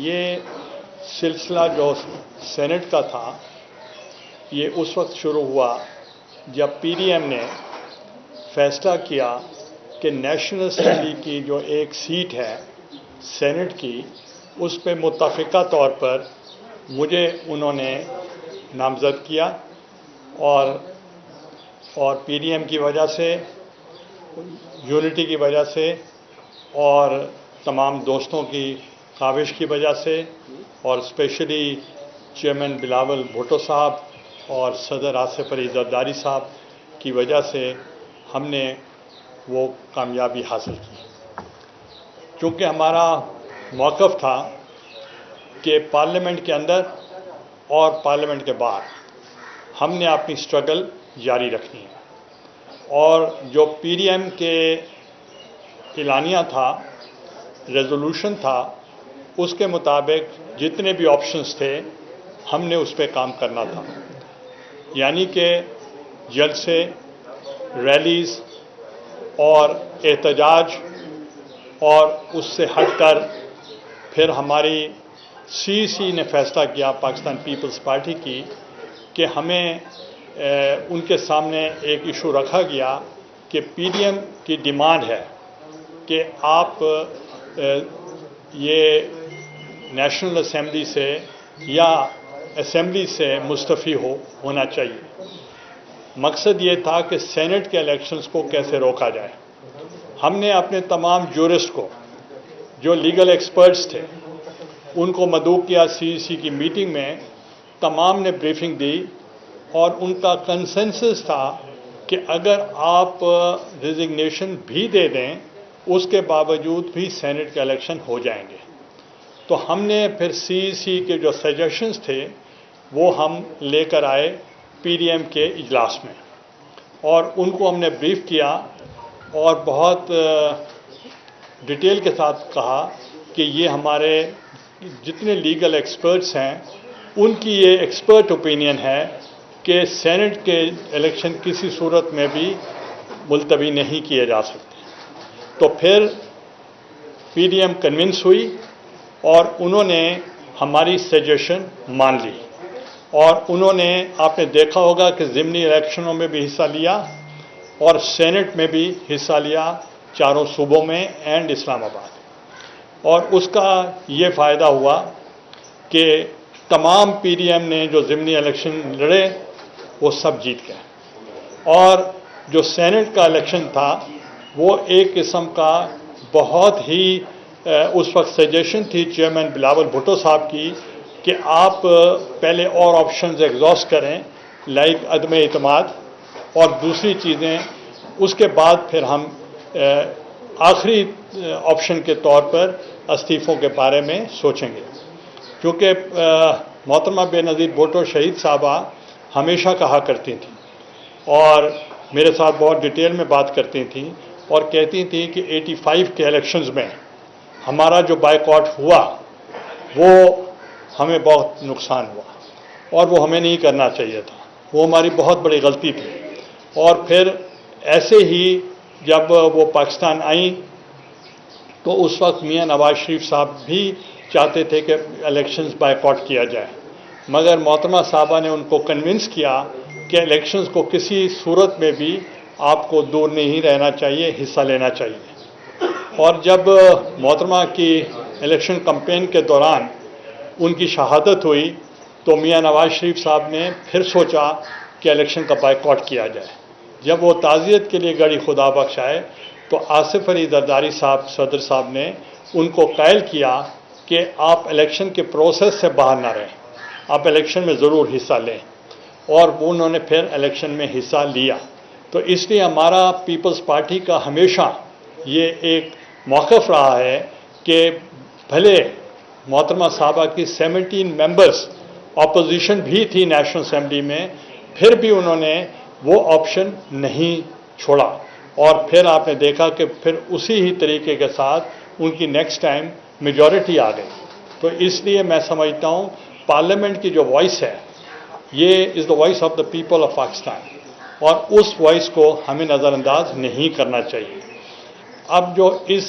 یہ سلسلہ جو سینٹ کا تھا یہ اس وقت شروع ہوا جب پی ڈی ایم نے فیصلہ کیا کہ نیشنل اسمبلی کی جو ایک سیٹ ہے سینٹ کی اس پہ متفقہ طور پر مجھے انہوں نے نامزد کیا اور پی ڈی ایم کی وجہ سے یونٹی کی وجہ سے اور تمام دوستوں کی کاوش کی وجہ سے اور اسپیشلی چیئرمین بلاول بھٹو صاحب اور صدر آصف علی زرداری صاحب کی وجہ سے ہم نے وہ کامیابی حاصل کی، چونکہ ہمارا موقف تھا کہ پارلیمنٹ کے اندر اور پارلیمنٹ کے باہر ہم نے اپنی اسٹرگل جاری رکھنی ہے، اور جو پی ڈی ایم کے اعلانیہ تھا، ریزولوشن تھا، اس کے مطابق جتنے بھی آپشنز تھے ہم نے اس پہ کام کرنا تھا، یعنی کہ جلسے، ریلیز اور احتجاج، اور اس سے ہٹ کر پھر ہماری سی نے فیصلہ کیا پاکستان پیپلز پارٹی کی کہ ہمیں ان کے سامنے ایک ایشو رکھا گیا کہ پی ڈی ایم کی ڈیمانڈ ہے کہ آپ یہ نیشنل اسمبلی سے یا اسمبلی سے مستعفی ہونا چاہیے۔ مقصد یہ تھا کہ سینٹ کے الیکشنز کو کیسے روکا جائے۔ ہم نے اپنے تمام جورسٹ کو جو لیگل ایکسپرٹس تھے ان کو مدعو کیا، سی کی میٹنگ میں تمام نے بریفنگ دی، اور ان کا کنسنسس تھا کہ اگر آپ ریزگنیشن بھی دے دیں اس کے باوجود بھی سینٹ کے الیکشن ہو جائیں گے۔ تو ہم نے پھر سی کے جو سجیشنز تھے وہ ہم لے کر آئے پی ڈی ایم کے اجلاس میں، اور ان کو ہم نے بریف کیا اور بہت ڈیٹیل کے ساتھ کہا کہ یہ ہمارے جتنے لیگل ایکسپرٹس ہیں ان کی یہ ایکسپرٹ اوپینین ہے کہ سینٹ کے الیکشن کسی صورت میں بھی ملتوی نہیں کیے جا سکتے۔ تو پھر پی ڈی ایم کنونس ہوئی اور انہوں نے ہماری سجیشن مان لی، اور انہوں نے، آپ نے دیکھا ہوگا کہ ضمنی الیکشنوں میں بھی حصہ لیا اور سینٹ میں بھی حصہ لیا، چاروں صوبوں میں اینڈ اسلام آباد، اور اس کا یہ فائدہ ہوا کہ تمام پی ڈی ایم نے جو ضمنی الیکشن لڑے وہ سب جیت گئے، اور جو سینٹ کا الیکشن تھا وہ ایک قسم کا بہت ہی اس وقت سجیشن تھی چیئرمین بلاول بھٹو صاحب کی کہ آپ پہلے اور آپشنز ایگزاسٹ کریں لائک عدم اعتماد اور دوسری چیزیں، اس کے بعد پھر ہم آخری آپشن کے طور پر استعفوں کے بارے میں سوچیں گے، کیونکہ محترمہ بے نظیر بھٹو شہید صاحبہ ہمیشہ کہا کرتی تھیں اور میرے ساتھ بہت ڈیٹیل میں بات کرتی تھیں اور کہتی تھیں کہ 85 کے الیکشنز میں ہمارا جو بائیکاٹ ہوا وہ ہمیں بہت نقصان ہوا اور وہ ہمیں نہیں کرنا چاہیے تھا، وہ ہماری بہت بڑی غلطی تھی۔ اور پھر ایسے ہی جب وہ پاکستان آئیں تو اس وقت میاں نواز شریف صاحب بھی چاہتے تھے کہ الیکشنز بائیکاٹ کیا جائے، مگر محترمہ صاحبہ نے ان کو کنونس کیا کہ الیکشنز کو کسی صورت میں بھی آپ کو دور نہیں رہنا چاہیے، حصہ لینا چاہیے۔ اور جب محترمہ کی الیکشن کمپین کے دوران ان کی شہادت ہوئی تو میاں نواز شریف صاحب نے پھر سوچا کہ الیکشن کا بائیکاٹ کیا جائے۔ جب وہ تعزیت کے لیے گڑی خدا بخش آئے تو آصف علی زرداری صاحب صدر صاحب نے ان کو قائل کیا کہ آپ الیکشن کے پروسیس سے باہر نہ رہیں، آپ الیکشن میں ضرور حصہ لیں، اور انہوں نے پھر الیکشن میں حصہ لیا۔ تو اس لیے ہمارا پیپلز پارٹی کا ہمیشہ یہ ایک موقف رہا ہے کہ بھلے محترمہ صاحبہ کی 17 ممبرز اپوزیشن بھی تھی نیشنل اسمبلی میں، پھر بھی انہوں نے وہ آپشن نہیں چھوڑا، اور پھر آپ نے دیکھا کہ پھر اسی ہی طریقے کے ساتھ ان کی نیکسٹ ٹائم میجورٹی آ گئی۔ تو اس لیے میں سمجھتا ہوں پارلیمنٹ کی جو وائس ہے یہ is the voice of the people of Pakistan, اور اس وائس کو ہمیں نظر انداز نہیں کرنا چاہیے۔ اب جو اس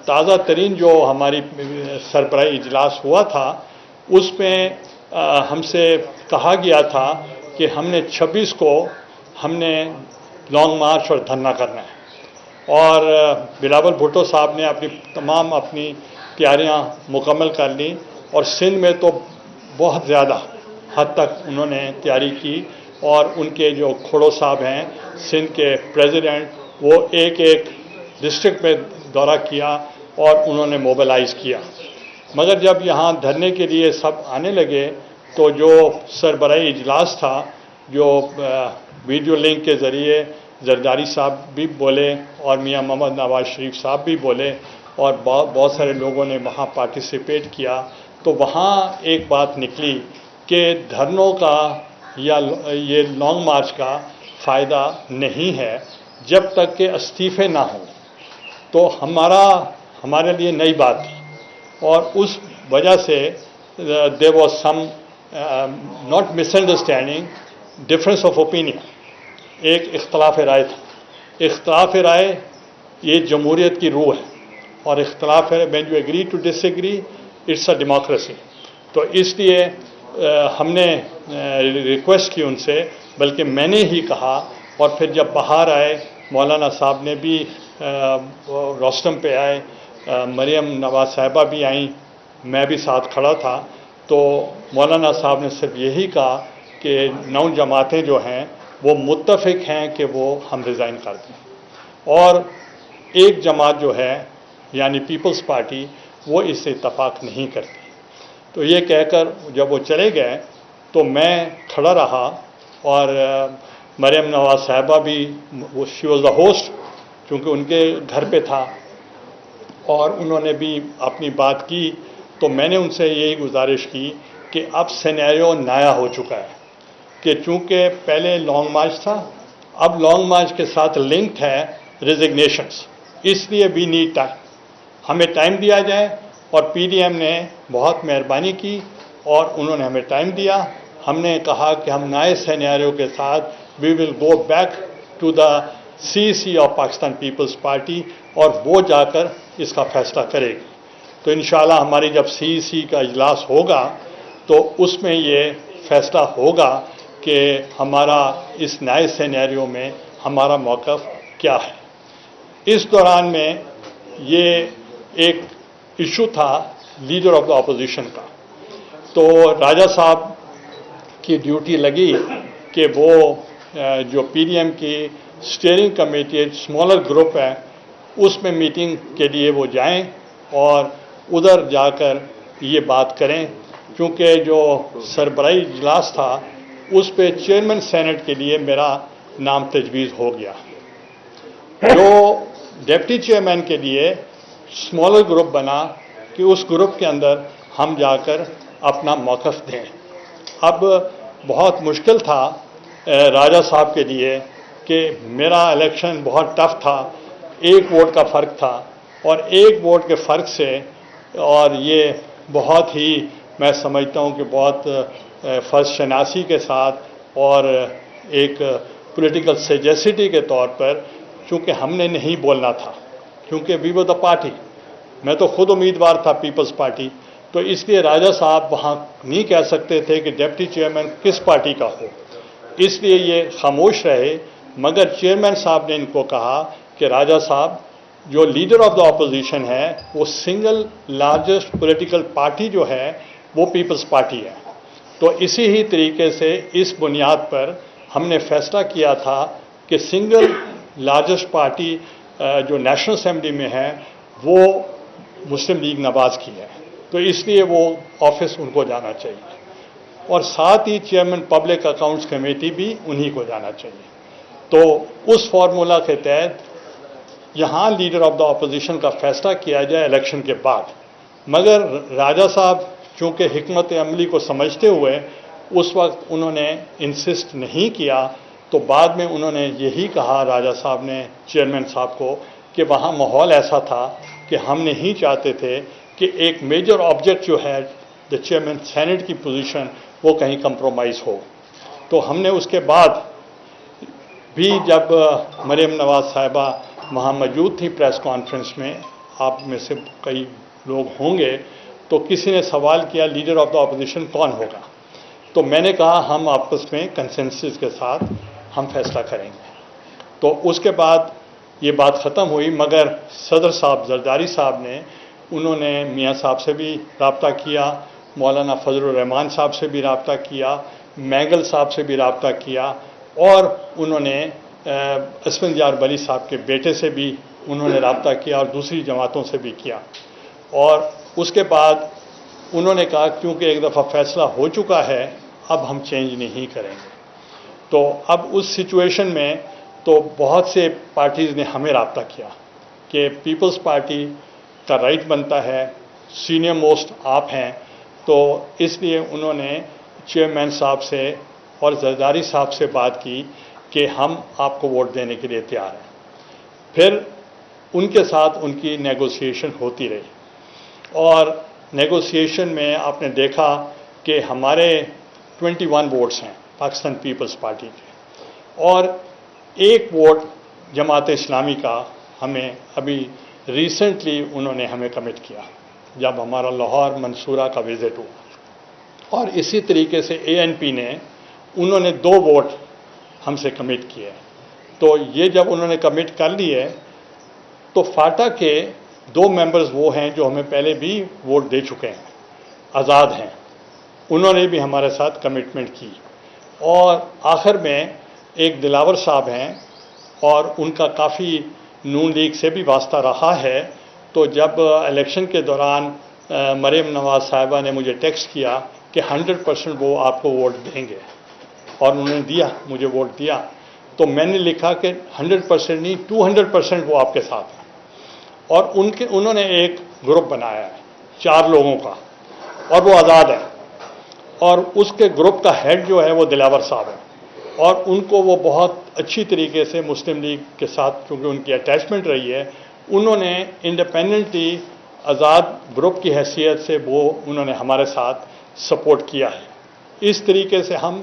تازہ ترین جو ہماری سربراہی اجلاس ہوا تھا اس میں ہم سے کہا گیا تھا کہ ہم نے 26 کو ہم نے لانگ مارچ اور دھرنا کرنا ہے، اور بلاول بھٹو صاحب نے اپنی تیاریاں مکمل کر لیں، اور سندھ میں تو بہت زیادہ حد تک انہوں نے تیاری کی، اور ان کے جو کھڑو صاحب ہیں سندھ کے پریزیڈنٹ، وہ ایک ایک ڈسٹرکٹ میں دورہ کیا اور انہوں نے موبلائز کیا۔ مگر جب یہاں دھرنے کے لیے سب آنے لگے تو جو سربراہی اجلاس تھا، جو ویڈیو لنک کے ذریعے زرداری صاحب بھی بولے اور میاں محمد نواز شریف صاحب بھی بولے، اور بہت سارے لوگوں نے وہاں پارٹیسپیٹ کیا، تو وہاں ایک بات نکلی کہ دھرنوں کا یا یہ لانگ مارچ کا فائدہ نہیں ہے جب تک کہ استعفے نہ ہوں۔ تو ہمارے لیے نئی بات تھی، اور اس وجہ سے there was some not misunderstanding, difference of opinion، ایک اختلاف رائے تھا۔ اختلاف رائے یہ جمہوریت کی روح ہے، اور اختلاف ہے when you agree to disagree it's a democracy۔ تو اس لیے ہم نے ریکویسٹ کی ان سے، بلکہ میں نے ہی کہا، اور پھر جب باہر آئے مولانا صاحب نے بھی روسٹم پہ آئے، مریم نواز صاحبہ بھی آئیں، میں بھی ساتھ کھڑا تھا، تو مولانا صاحب نے صرف یہی کہا کہ 9 جماعتیں جو ہیں وہ متفق ہیں کہ وہ ہم ریزائن کر دیں، اور ایک جماعت جو ہے یعنی پیپلز پارٹی وہ اس سے اتفاق نہیں کرتی۔ تو یہ کہہ کر جب وہ چلے گئے تو میں کھڑا رہا، اور مریم نواز صاحبہ بھی، شی واز دا ہوسٹ کیونکہ ان کے گھر پہ تھا، اور انہوں نے بھی اپنی بات کی۔ تو میں نے ان سے یہی گزارش کی کہ اب سینیریو نیا ہو چکا ہے، کہ چونکہ پہلے لانگ مارچ تھا، اب لانگ مارچ کے ساتھ لنکڈ ہے ریزگنیشنس، اس لیے وی نیڈ ٹائم، ہمیں ٹائم دیا جائے۔ اور پی ڈی ایم نے بہت مہربانی کی اور انہوں نے ہمیں ٹائم دیا۔ ہم نے کہا کہ ہم نئے سینیریو کے ساتھ we will go back to the CEC of Pakistan Peoples Party, اور وہ جا کر اس کا فیصلہ کرے گی۔ تو انشاءاللہ ہماری جب CEC کا اجلاس ہوگا تو اس میں یہ فیصلہ ہوگا کہ ہمارا اس نئے سینیریو میں ہمارا موقف کیا ہے۔ اس دوران میں یہ ایک ایشو تھا لیڈر آف دا اپوزیشن کا، تو راجہ صاحب کی ڈیوٹی لگی کہ وہ جو پی ڈی ایم کی اسٹیئرنگ کمیٹی اسمالر گروپ ہے اس میں میٹنگ کے لیے وہ جائیں اور ادھر جا کر یہ بات کریں، کیونکہ جو سربراہی اجلاس تھا اس پہ چیئرمین سینٹ کے لیے میرا نام تجویز ہو گیا، جو ڈپٹی چیئرمین کے لیے اسمالر گروپ بنا کہ اس گروپ کے اندر ہم جا کر اپنا موقف دیں۔ اب بہت مشکل تھا راجہ صاحب کے لیے کہ میرا الیکشن بہت ٹف تھا، 1 ووٹ کا فرق تھا، اور 1 ووٹ کے فرق سے، اور یہ بہت ہی میں سمجھتا ہوں کہ بہت فرض شناسی کے ساتھ اور ایک پولیٹیکل سیجیسٹی کے طور پر، چونکہ ہم نے نہیں بولنا تھا، کیونکہ وی ور دا پارٹی، میں تو خود امیدوار تھا پیپلز پارٹی، تو اس لیے راجہ صاحب وہاں نہیں کہہ سکتے تھے کہ ڈپٹی چیئرمین کس پارٹی کا ہو، اس لیے یہ خاموش رہے۔ مگر چیئرمین صاحب نے ان کو کہا کہ راجہ صاحب، جو لیڈر آف دا اپوزیشن ہے وہ سنگل لارجسٹ پولیٹیکل پارٹی جو ہے وہ پیپلز پارٹی ہے، تو اسی ہی طریقے سے اس بنیاد پر ہم نے فیصلہ کیا تھا کہ سنگل لارجسٹ پارٹی جو نیشنل اسمبلی میں ہے وہ مسلم لیگ نواز کی ہے، تو اس لیے وہ آفس ان کو جانا چاہیے، اور ساتھ ہی چیئرمین پبلک اکاؤنٹس کمیٹی بھی انہی کو جانا چاہیے۔ تو اس فارمولا کے تحت یہاں لیڈر آف دا اپوزیشن کا فیصلہ کیا جائے الیکشن کے بعد، مگر راجہ صاحب چونکہ حکمت عملی کو سمجھتے ہوئے اس وقت انہوں نے انسسٹ نہیں کیا، تو بعد میں انہوں نے یہی کہا راجہ صاحب نے چیئرمین صاحب کو کہ وہاں ماحول ایسا تھا کہ ہم نہیں چاہتے تھے کہ ایک میجر آبجیکٹ جو ہے دا چیئرمین سینٹ کی پوزیشن وہ کہیں کمپرومائز ہو۔ تو ہم نے اس کے بعد بھی جب مریم نواز صاحبہ وہاں موجود تھی پریس کانفرنس میں، آپ میں سے کئی لوگ ہوں گے، تو کسی نے سوال کیا لیڈر آف دا اپوزیشن کون ہوگا؟ تو میں نے کہا ہم آپس میں کنسنسس کے ساتھ ہم فیصلہ کریں گے۔ تو اس کے بعد یہ بات ختم ہوئی، مگر صدر صاحب زرداری صاحب نے انہوں نے میاں صاحب سے بھی رابطہ کیا، مولانا فضل الرحمان صاحب سے بھی رابطہ کیا، مینگل صاحب سے بھی رابطہ کیا، اور انہوں نے اسفندیار ولی صاحب کے بیٹے سے بھی انہوں نے رابطہ کیا، اور دوسری جماعتوں سے بھی کیا۔ اور اس کے بعد انہوں نے کہا کیونکہ ایک دفعہ فیصلہ ہو چکا ہے اب ہم چینج نہیں کریں گے۔ تو اب اس سچویشن میں تو بہت سے پارٹیز نے ہمیں رابطہ کیا کہ پیپلز پارٹی کا رائٹ بنتا ہے، سینئر موسٹ آپ ہیں، تو اس لیے انہوں نے چیئرمین صاحب سے اور زرداری صاحب سے بات کی کہ ہم آپ کو ووٹ دینے کے لیے تیار ہیں۔ پھر ان کے ساتھ ان کی نیگوسیشن ہوتی رہی، اور نیگوسیشن میں آپ نے دیکھا کہ ہمارے 21 ووٹس ہیں پاکستان پیپلز پارٹی کے، اور ایک ووٹ جماعت اسلامی کا ہمیں ابھی ریسنٹلی انہوں نے ہمیں کمٹ کیا جب ہمارا لاہور منصورہ کا وزٹ ہوا، اور اسی طریقے سے ANP نے انہوں نے 2 ووٹ ہم سے کمٹ کیے۔ تو یہ جب انہوں نے کمٹ کر لیے تو فاٹا کے 2 ممبرز وہ ہیں جو ہمیں پہلے بھی ووٹ دے چکے ہیں، آزاد ہیں، انہوں نے بھی ہمارے ساتھ کمٹمنٹ کی۔ اور آخر میں ایک دلاور صاحب ہیں، اور ان کا کافی نون لیگ سے بھی واسطہ رہا ہے، تو جب الیکشن کے دوران مریم نواز صاحبہ نے مجھے ٹیکسٹ کیا کہ 100% وہ آپ کو ووٹ دیں گے، اور انہوں نے دیا، مجھے ووٹ دیا، تو میں نے لکھا کہ 100% نہیں 200% وہ آپ کے ساتھ ہیں۔ اور انہوں نے ایک گروپ بنایا ہے 4 لوگوں کا، اور وہ آزاد ہے، اور اس کے گروپ کا ہیڈ جو ہے وہ دلاور صاحب ہے، اور ان کو وہ بہت اچھی طریقے سے مسلم لیگ کے ساتھ چونکہ ان کی اٹیچمنٹ رہی ہے، انہوں نے انڈیپینڈنٹلی آزاد گروپ کی حیثیت سے وہ انہوں نے ہمارے ساتھ سپورٹ کیا ہے۔ اس طریقے سے ہم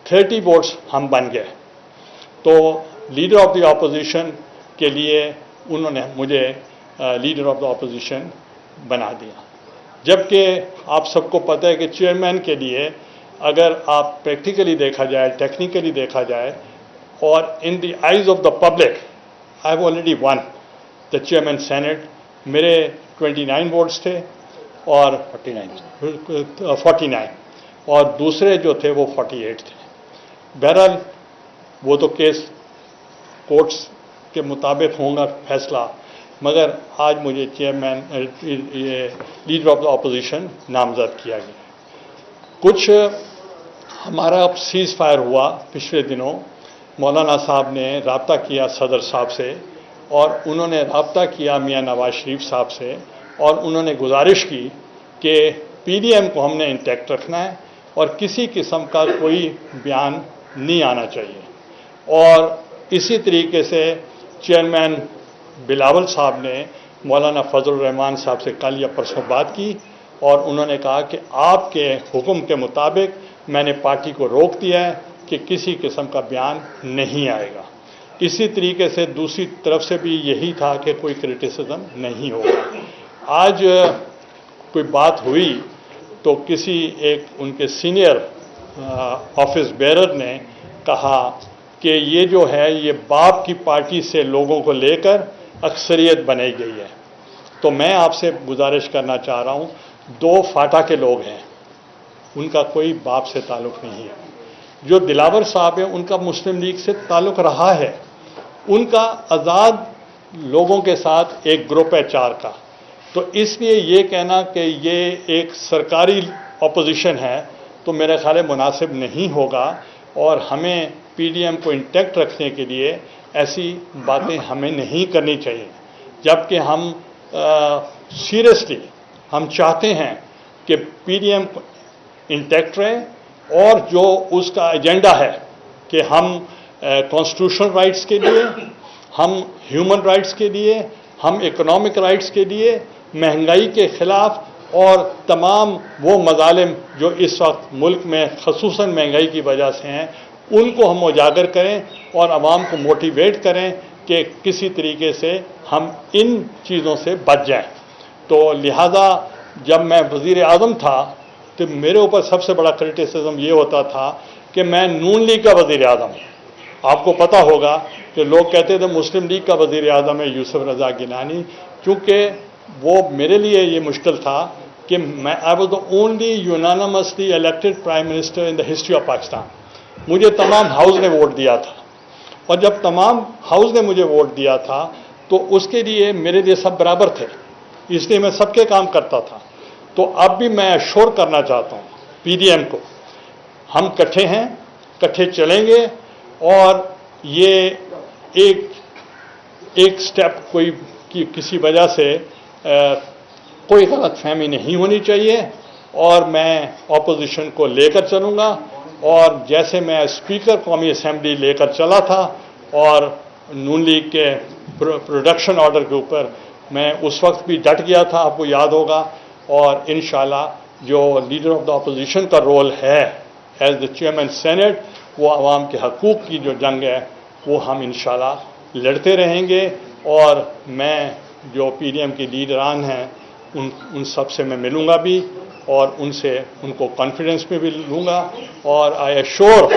30 ووٹس ہم بن گئے۔ تو لیڈر آف دی اپوزیشن کے لیے انہوں نے مجھے لیڈر آف دی اپوزیشن بنا دیا، جبکہ آپ سب کو پتہ ہے کہ چیئرمین کے لیے اگر آپ پریکٹیکلی دیکھا جائے، ٹیکنیکلی دیکھا جائے، اور in the eyes of the public I have already won the chairman senate, میرے 29 ووٹس تھے، اور 49 اور دوسرے جو تھے وہ 48 تھے۔ بہرحال وہ تو کیس کورٹس کے مطابق ہوں گا فیصلہ، مگر آج مجھے chairman leader of the opposition نامزد کیا گیا۔ کچھ ہمارا سیز فائر ہوا پچھلے دنوں، مولانا صاحب نے رابطہ کیا صدر صاحب سے، اور انہوں نے رابطہ کیا میاں نواز شریف صاحب سے، اور انہوں نے گزارش کی کہ PDM کو ہم نے انٹیکٹ رکھنا ہے، اور کسی قسم کا کوئی بیان نہیں آنا چاہیے۔ اور اسی طریقے سے چیئرمین بلاول صاحب نے مولانا فضل الرحمان صاحب سے کل یا پرسوں بات کی، اور انہوں نے کہا کہ آپ کے حکم کے مطابق میں نے پارٹی کو روک دیا ہے کہ کسی قسم کا بیان نہیں آئے گا۔ اسی طریقے سے دوسری طرف سے بھی یہی تھا کہ کوئی کرٹیسزم نہیں ہوگا۔ آج کوئی بات ہوئی تو کسی ایک ان کے سینئر آفس بیرر نے کہا کہ یہ جو ہے یہ باپ کی پارٹی سے لوگوں کو لے کر اکثریت بنائی گئی ہے۔ تو میں آپ سے گزارش کرنا چاہ رہا ہوں، 2 فاٹا کے لوگ ہیں، ان کا کوئی باپ سے تعلق نہیں ہے۔ جو دلاور صاحب ہیں ان کا مسلم لیگ سے تعلق رہا ہے، ان کا آزاد لوگوں کے ساتھ ایک گروپ ہے 4 کا۔ تو اس لیے یہ کہنا کہ یہ ایک سرکاری اپوزیشن ہے تو میرے خیال مناسب نہیں ہوگا، اور ہمیں PDM کو انٹیکٹ رکھنے کے لیے ایسی باتیں ہمیں نہیں کرنی چاہیے، جبکہ ہم سیریسلی ہم چاہتے ہیں کہ PDM انٹیکٹ رہے، اور جو اس کا ایجنڈا ہے کہ ہم کانسٹیٹیوشنل رائٹس کے لیے، ہم ہیومن رائٹس کے لیے، ہم اکنامک رائٹس کے لیے، مہنگائی کے خلاف، اور تمام وہ مظالم جو اس وقت ملک میں خصوصاً مہنگائی کی وجہ سے ہیں ان کو ہم اجاگر کریں، اور عوام کو موٹیویٹ کریں کہ کسی طریقے سے ہم ان چیزوں سے بچ جائیں. تو لہذا جب میں وزیر اعظم تھا تو میرے اوپر سب سے بڑا کرٹیسزم یہ ہوتا تھا کہ میں نون لیگ کا وزیر اعظم ہوں. آپ کو پتہ ہوگا کہ لوگ کہتے تھے مسلم لیگ کا وزیر اعظم ہے یوسف رضا گیلانی، چونکہ وہ میرے لیے یہ مشکل تھا کہ میں I was the only unanimously elected prime minister in the history of Pakistan. مجھے تمام ہاؤس نے ووٹ دیا تھا، اور جب تمام ہاؤس نے مجھے ووٹ دیا تھا تو اس کے لیے میرے لیے سب برابر تھے، اس لیے میں سب کے کام کرتا تھا. تو اب بھی میں ایشور کرنا چاہتا ہوں پی ڈی ایم کو، ہم کٹھے ہیں، کٹھے چلیں گے، اور یہ ایک سٹیپ کوئی کسی وجہ سے کوئی غلط فہمی نہیں ہونی چاہیے، اور میں اپوزیشن کو لے کر چلوں گا. اور جیسے میں اسپیکر قومی اسمبلی لے کر چلا تھا اور نون لیگ کے پروڈکشن آرڈر کے اوپر میں اس وقت بھی ڈٹ گیا تھا، آپ کو یاد ہوگا. اور انشاءاللہ جو لیڈر آف دا اپوزیشن کا رول ہے ایز دا چیئرمین سینٹ، وہ عوام کے حقوق کی جو جنگ ہے وہ ہم انشاءاللہ لڑتے رہیں گے. اور میں جو پی ڈی ایم کے لیڈران ہیں ان سب سے میں ملوں گا بھی، اور ان کو کانفیڈنس میں بھی لوں گا. اور I assure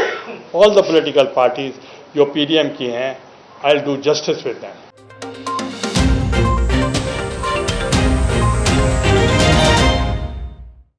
all the political parties جو پی ڈی ایم کی ہیں، I will do justice with them.